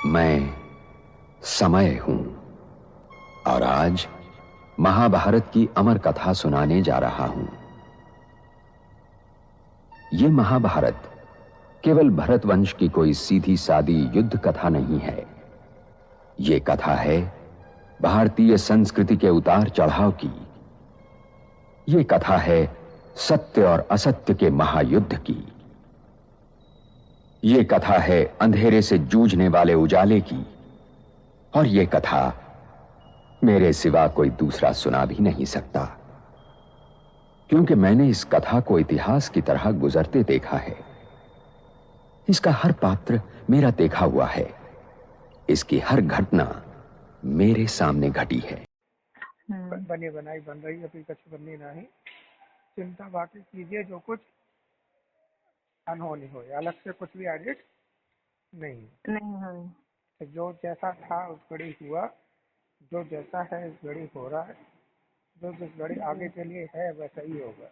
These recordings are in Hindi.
मैं समय हूं और आज महाभारत की अमर कथा सुनाने जा रहा हूं। यह महाभारत केवल भरत वंश की कोई सीधी सादी युद्ध कथा नहीं है। यह कथा है भारतीय संस्कृति के उतार चढ़ाव की। यह कथा है सत्य और असत्य के महायुद्ध की। यह कथा है अंधेरे से जूझने वाले उजाले की। और यह कथा मेरे सिवा कोई दूसरा सुना भी नहीं सकता, क्योंकि मैंने इस कथा को इतिहास की तरह गुजरते देखा है। इसका हर पात्र मेरा देखा हुआ है। इसकी हर घटना मेरे सामने घटी है। बनी बनाई बन रही, अभी कुछ बननी नहीं। चिंता बाकी कीजिए, जो कुछ अनहोनी हो, अलग से कुछ भी एडिट नहीं हो। तो जो जैसा था उस घड़ी हुआ, जो जैसा है इस घड़ी हो रहा है, जो जिस घड़ी आगे के लिए है वैसा ही होगा।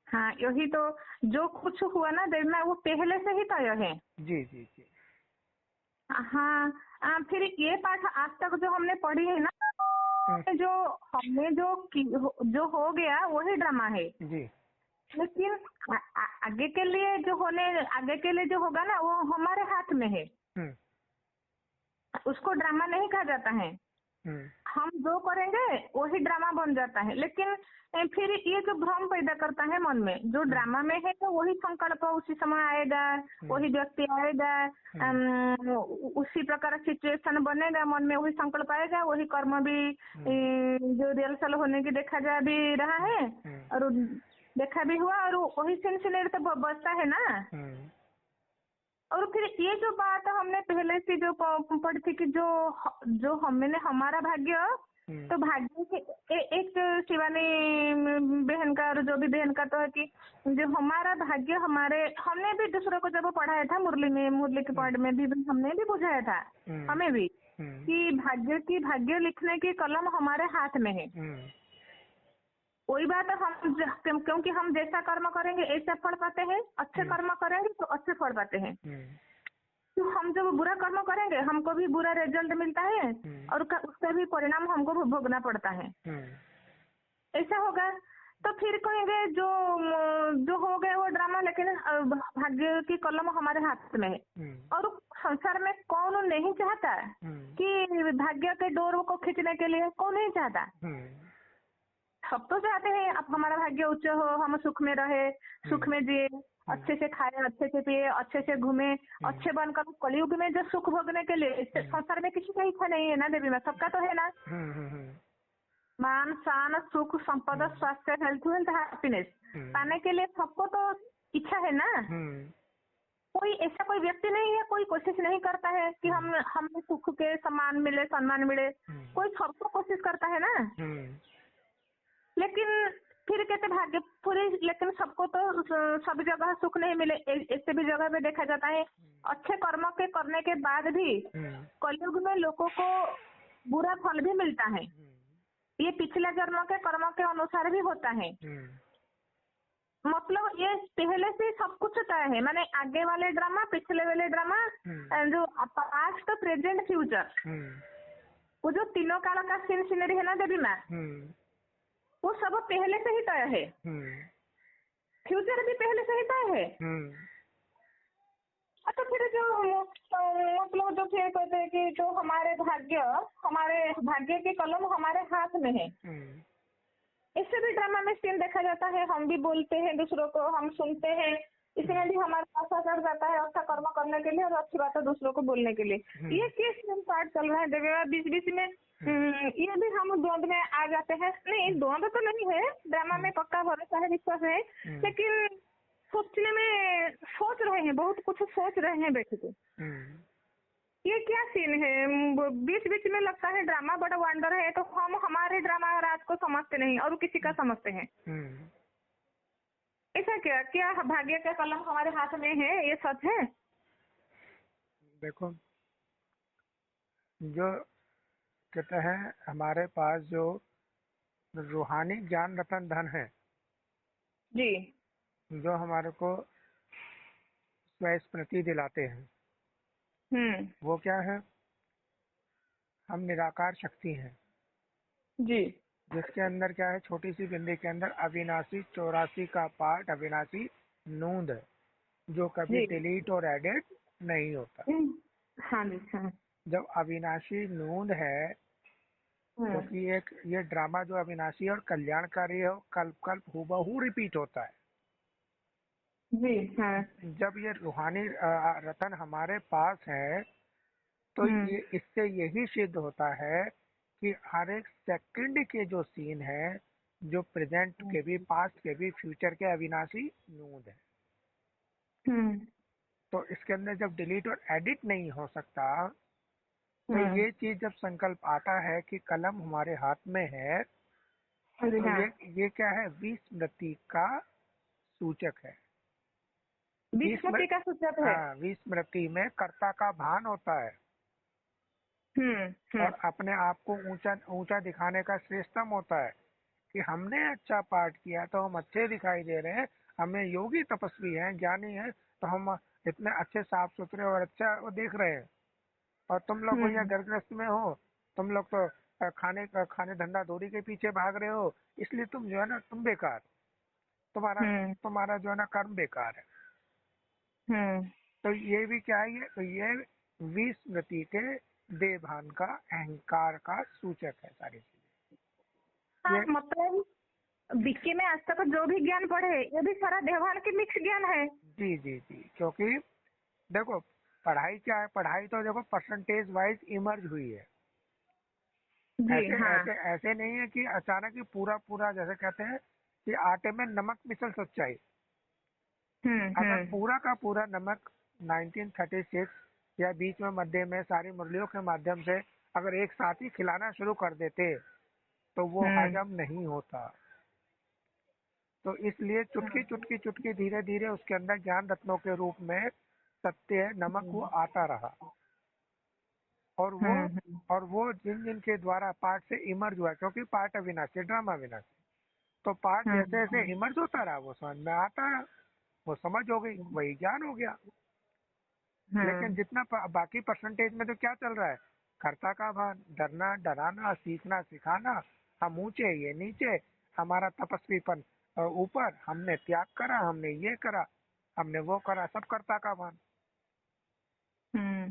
हाँ, यही तो जो कुछ हुआ ना देखना, वो पहले से ही तय है। जी जी जी। हाँ, फिर ये पाठ आज तक जो हमने पढ़ी है ना, जो हमने जो हो गया वही ड्रामा है जी। लेकिन आगे के लिए जो होगा ना, वो हमारे हाथ में है। उसको ड्रामा नहीं कहा जाता है। हम जो करेंगे वही ड्रामा बन जाता है। लेकिन फिर ये जो भ्रम पैदा करता है मन में, जो ड्रामा में है तो वही संकल्प उसी समय आएगा, वही व्यक्ति आएगा, उसी प्रकार सिचुएशन बनेगा, मन में वही संकल्प आएगा, वही कर्म भी जो रिहर्सल होने की देखा जा भी रहा है और देखा भी हुआ, और वही सिलसिले तो बसता है ना। और फिर ये जो बात हमने पहले से जो पढ़ी थी कि जो हमने हमारा भाग्य, तो भाग्य के एक शिवानी बहन का और जो भी बहन का तो है कि जो हमारा भाग्य हमने भी दूसरों को जब पढ़ाया था मुरली के पढ़ में भी हमने भी बुझाया था हमें भी कि भाग्य लिखने की कलम हमारे हाथ में है। वही बात हम क्योंकि हम जैसा कर्म करेंगे ऐसा फल पाते हैं, अच्छे कर्म करेंगे तो अच्छे फल पाते हैं। तो हम जब बुरा कर्म करेंगे हमको भी बुरा रिजल्ट मिलता है और उसका भी परिणाम हमको भोगना पड़ता है। ऐसा होगा तो फिर कहेंगे जो हो गए वो ड्रामा, लेकिन भाग्य की कलम हमारे हाथ में है। और संसार में कौन नहीं चाहता कि भाग्य के डोर को खींचने के लिए, कौन नहीं चाहता। सब तो चाहते हैं अब हमारा भाग्य उच्च हो, हम सुख में रहे, सुख में जिए, अच्छे से खाए, अच्छे से पिए, अच्छे से घूमे, अच्छे बनकर। कलयुग में जो सुख भोगने के लिए संसार में किसी का इच्छा नहीं है ना देवी में, सबका तो है ना। मान शान सुख संपदा स्वास्थ्य हेल्थ हैप्पीनेस पाने के लिए सबको तो इच्छा है ना। कोई ऐसा कोई व्यक्ति नहीं है, कोई कोशिश नहीं करता है कि हमें सुख के सम्मान मिले, सम्मान मिले। कोई सबको कोशिश करता है ना। लेकिन फिर कहते भाग्य पूरी, लेकिन सबको तो सब जगह सुख नहीं मिले। ऐसे भी जगह पे देखा जाता है अच्छे कर्म के करने के बाद भी कलयुग में लोगों को बुरा फल भी मिलता है। ये पिछले जन्म के कर्म के अनुसार भी होता है। मतलब ये पहले से सब कुछ तय है, माने आगे वाले ड्रामा, पिछले वाले ड्रामा, जो पास्ट प्रेजेंट फ्यूचर, वो जो तीनों काल का सीनरी है ना देवी माँ, वो सब पहले से ही तय है। फ्यूचर भी पहले से ही तय है। तो फिर जो मतलब जो फिर कहते हैं कि जो हमारे भाग्य की कलम हमारे हाथ में है। इससे भी ड्रामा में सीन देखा जाता है। हम भी बोलते हैं दूसरों को, हम सुनते हैं, इसमें भी हमारा आशा चढ़ जाता है अच्छा कर्म करने के लिए और अच्छी बातें दूसरों को बोलने के लिए। ये किस पार्ट चल रहा है देवेगा बीच बीच में। ये भी हम द्वंद में आ जाते हैं। नहीं, द्वंद तो नहीं है, ड्रामा में पक्का भरोसा है, विश्वास है, लेकिन सोचने में सोच रहे हैं, बहुत कुछ सोच रहे हैं बैठ के। ये क्या सीन है, बीच बीच में लगता है ड्रामा बड़ा वंडर है, तो हम हमारे ड्रामा राज को समझते नहीं और किसी का समझते हैं। ऐसा क्या भाग्य का कलम हमारे हाथ में है, ये सच है। देखो, जो कहते हैं हमारे पास जो रूहानी ज्ञान रतन धन है जी, जो हमारे को स्मृति दिलाते हैं, वो क्या है? हम निराकार शक्ति हैं जी, जिसके अंदर क्या है, छोटी सी बिंदी के अंदर अविनाशी 84 का पार्ट अविनाशी नूंद है जो कभी जी। डिलीट और एडिट नहीं होता। हाँ जी, हाँ। जब अविनाशी नूंद है, क्योंकि एक ये ड्रामा जो अविनाशी और कल्याणकारी है, कल्प कल्प हूबहू रिपीट होता है। जी, हाँ। जब ये रूहानी रतन हमारे पास है तो ये इससे यही सिद्ध होता है कि हर एक सेकंड के जो सीन है, जो प्रेजेंट के भी, पास्ट के भी, फ्यूचर के अविनाशी नूंद है। तो इसके अंदर जब डिलीट और एडिट नहीं हो सकता, तो ये चीज जब संकल्प आता है कि कलम हमारे हाथ में है, तो ये क्या है, विस्मृति का सूचक है। विस्मृति का सूचक है। हाँ, विस्मृति में कर्ता का भान होता है और अपने आप को ऊंचा ऊंचा दिखाने का श्रेष्ठतम होता है कि हमने अच्छा पाठ किया तो हम अच्छे दिखाई दे रहे हैं, हमें योगी तपस्वी हैं, ज्ञानी हैं, तो हम इतने अच्छे साफ सुथरे और अच्छा वो देख रहे हैं। और तुम लोग भैया गर्भग्रस्त में हो, तुम लोग तो खाने धंधा दूरी के पीछे भाग रहे हो, इसलिए तुम जो है ना, तुम बेकार, तुम्हारा जो है ना कर्म बेकार है। तो ये भी क्या है, तो ये विस्मृति के देभान का, अहंकार का सूचक है सारी चीजें। हाँ, मतलब बीके में आज तक जो भी ज्ञान पढ़े ये भी सारा देवान के मिक्स ज्ञान है। जी जी जी, क्योंकि देखो पढ़ाई क्या है, पढ़ाई तो देखो परसेंटेज वाइज इमर्ज हुई है। जी, ऐसे हाँ। ऐसे ऐसे नहीं है कि अचानक ही पूरा पूरा, जैसे कहते हैं कि आटे में नमक मिसल सच्चाई। अगर पूरा का पूरा नमक 1936 या बीच में मध्य में सारी मुरलियों के माध्यम से अगर एक साथ ही खिलाना शुरू कर देते तो वो हजम नहीं होता। तो इसलिए चुटकी चुटकी चुटकी धीरे धीरे उसके अंदर ज्ञान रत्नों के रूप में सत्य नमक वो आता रहा। और वो जिन जिन के द्वारा पाठ से इमर्ज हुआ, क्योंकि पाठ अविनाशी, ड्रामा अविनाशी, तो पाठ जैसे जैसे इमर्ज होता रहा वो समझ में आता है, वो समझ हो गई, वही ज्ञान हो गया। लेकिन जितना बाकी परसेंटेज में तो क्या चल रहा है, कर्ता का भान, डरना डराना, सीखना सिखाना, हम ऊंचे ये नीचे, हमारा तपस्वीपन ऊपर, हमने त्याग करा, हमने ये करा, हमने वो करा, सब कर्ता का भान।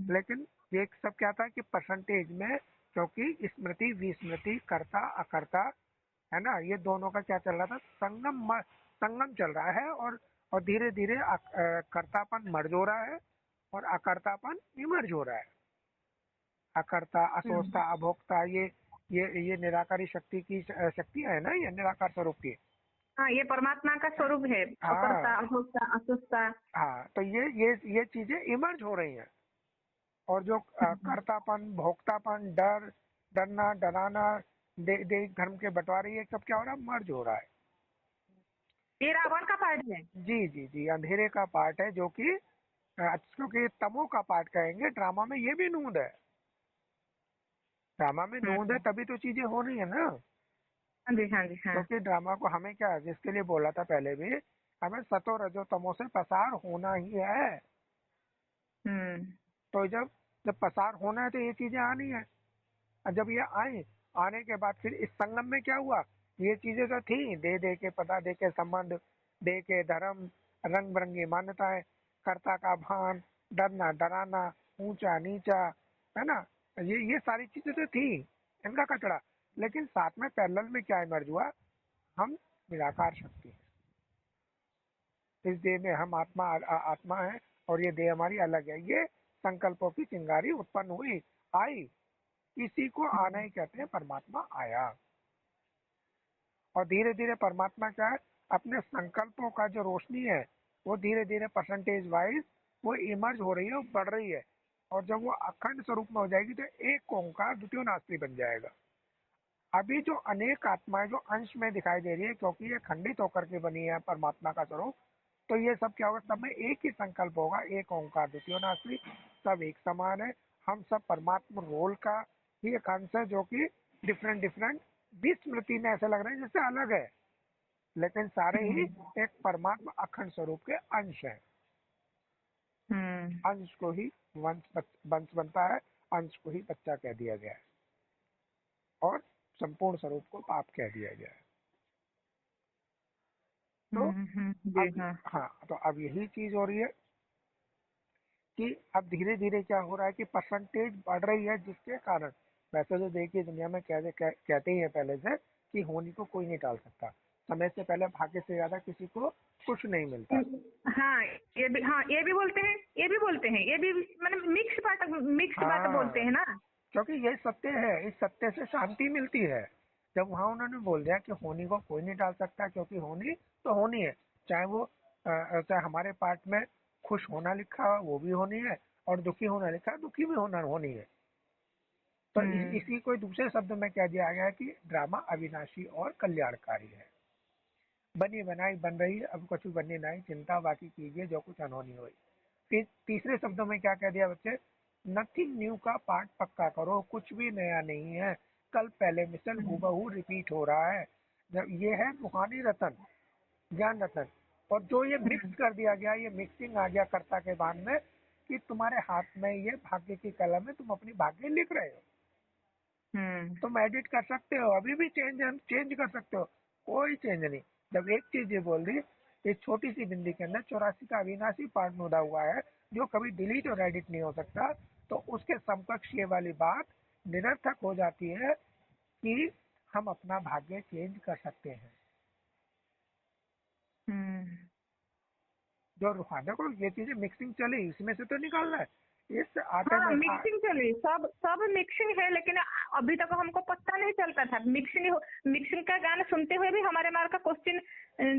लेकिन ये सब क्या था कि परसेंटेज में, क्योंकि स्मृति विस्मृति, कर्ता अकर्ता है ना, ये दोनों का क्या चल रहा था, संगम चल रहा है। और धीरे धीरे कर्तापन मर्ज हो रहा है और अकर्तापन इमर्ज हो रहा है। अकर्ता, असोचता, अभोक्ता, ये निराकारी शक्ति की शक्तियां है ना, ये निराकार स्वरूप की। हाँ, ये परमात्मा का स्वरूप है। अकर्ता, अभोक्ता, असोचता। हाँ, तो ये चीजें इमर्ज हो रही हैं। और जो कर्तापन, भोक्तापन, डरना डराना, देश धर्म के बंटवारे, ये सब क्या हो रहा है, मर्ज हो रहा है। ये रावण का पार्ट है। जी जी जी, अंधेरे का पार्ट है, जो कि क्योंकि तमो का पार्ट कहेंगे। ड्रामा में ये भी नूंद है, ड्रामा में नूंद है, तभी तो चीजें हो रही है ना। हाँ जी, हाँ जी, हाँ। क्योंकि ड्रामा को हमें क्या, जिसके लिए बोला था पहले भी, हमें सतो रजो तमो से पसार होना ही है। तो जब जब पसार होना है तो ये चीजें आनी है। और जब ये आई, आने के बाद फिर इस संगम में क्या हुआ, ये चीजें तो थी, दे के पता, दे के संबंध, दे के धर्म, रंग बिरंगी मान्यताएं, कर्ता का भान, डरना डराना, ऊंचा नीचा, है ना, ये सारी चीजें तो थी, इनका कचड़ा। लेकिन साथ में पैरेलल में क्या इमर्ज हुआ, हम निराकार शक्ति है, इस देह में हम आत्मा है और ये देह हमारी अलग है। ये संकल्पों की चिंगारी उत्पन्न हुई, आई, इसी को आना ही कहते हैं, परमात्मा आया। और धीरे धीरे परमात्मा क्या है, अपने संकल्पों का जो रोशनी है वो धीरे धीरे परसेंटेज वाइज वो इमर्ज हो रही है, वो बढ़ रही है। और जब वो अखंड स्वरूप में हो जाएगी तो एक ओंकार द्वितीय नास्ति बन जाएगा। अभी जो अनेक आत्माएं जो अंश में दिखाई दे रही है, क्योंकि ये खंडित होकर के बनी है परमात्मा का स्वरूप, तो ये सब क्या होगा, सब में एक ही संकल्प होगा, एक ओंकार द्वितीय नास्ति, सब एक समान है। हम सब परमात्मा रोल का ही एक अंश है, जो कि डिफरेंट डिफरेंट विस्मृति में ऐसे लग रहे हैं जैसे अलग है, लेकिन सारे ही एक परमात्मा अखंड स्वरूप के अंश है। अंश को ही वंश बनता है, अंश को ही बच्चा कह दिया गया है और संपूर्ण स्वरूप को पाप कह दिया गया है। तो हाँ, तो अब यही चीज हो रही है कि अब धीरे धीरे क्या हो रहा है कि परसेंटेज बढ़ रही है, जिसके कारण वैसे तो देखिए दुनिया में कहते ही है पहले से कि होनी को कोई नहीं टाल सकता, समय से पहले भाग्य से ज्यादा किसी को कुछ नहीं मिलता। हाँ ये भी बोलते हैं, ये भी मतलब मिक्स बात बोलते हैं ना, क्योंकि ये सत्य है, इस सत्य से शांति मिलती है। जब वहां उन्होंने बोल दिया कि होनी को कोई नहीं टाल सकता, क्योंकि होनी तो होनी है, चाहे हमारे पाठ में खुश होना लिखा है वो भी होनी है, और दुखी होना लिखा है दुखी भी होनी है। तो इसी को दूसरे शब्द में कह दिया गया है कि ड्रामा अविनाशी और कल्याणकारी है। बनी बनाई बन रही है, अब कुछ बननी नहीं, चिंता बाकी कीजिए जो कुछ अनहोनी हुई। फिर तीसरे शब्दों में क्या कह दिया बच्चे, नथिंग न्यू का पाठ पक्का करो, कुछ भी नया नहीं है, कल पहले मिशन हूबहू रिपीट हो रहा है। जब ये है रूहानी रतन, ज्ञान रतन, और जो ये मिक्स कर दिया गया, ये मिक्सिंग आ गया कर्ता के बाद में कि तुम्हारे हाथ में ये भाग्य की कलम है, तुम अपनी भाग्य लिख रहे हो, तुम एडिट कर सकते हो, अभी भी चेंज कर सकते हो, कोई चेंज नहीं। जब एक चीज ये बोल दी, इस छोटी सी बिंदी के अंदर 84 का अविनाशी पार्ट मुदा हुआ है जो कभी डिलीट और एडिट नहीं हो सकता, तो उसके समकक्ष ये वाली बात निरर्थक हो जाती है कि हम अपना भाग्य चेंज कर सकते हैं। जो रूहानी को ये चीजें मिक्सिंग चली, इसमें से तो निकालना है, इस आटे में मिक्सिंग चली, सब मिक्सिंग है, लेकिन अभी तक हमको पता नहीं चलता था। मिक्सिंग का गाना सुनते हुए भी हमारे मार्क का क्वेश्चन,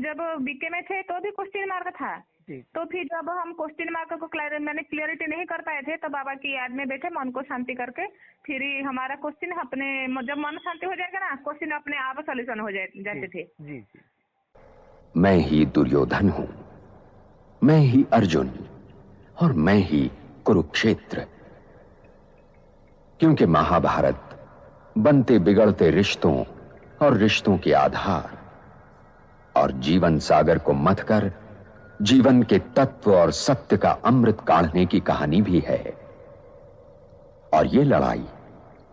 जब बीके में थे तो भी क्वेश्चन मार्क था, तो फिर जब हम क्वेश्चन मार्क को क्लियरिटी नहीं कर पाए थे, तो बाबा की याद में बैठे मन को शांति करके, फिर हमारा क्वेश्चन अपने, जब मन शांति हो जाएगा ना, क्वेश्चन अपने आप सोल्यूशन हो जाते थे। जी। मैं ही दुर्योधन हूँ, मैं ही अर्जुन, और मैं ही कुरुक्षेत्र। क्योंकि महाभारत बनते बिगड़ते रिश्तों और रिश्तों के आधार और जीवन सागर को मथकर जीवन के तत्व और सत्य का अमृत काढ़ने की कहानी भी है। और ये लड़ाई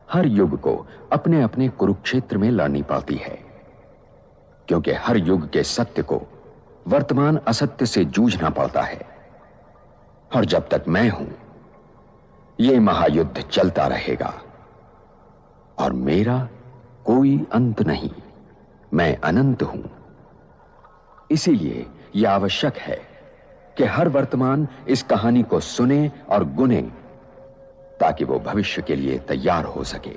हर युग को अपने अपने कुरुक्षेत्र में लड़नी पड़ती है, क्योंकि हर युग के सत्य को वर्तमान असत्य से जूझना पड़ता है। और जब तक मैं हूं, ये महायुद्ध चलता रहेगा और मेरा कोई अंत नहीं, मैं अनंत हूं। इसीलिए यह आवश्यक है कि हर वर्तमान इस कहानी को सुने और गुने, ताकि वो भविष्य के लिए तैयार हो सके।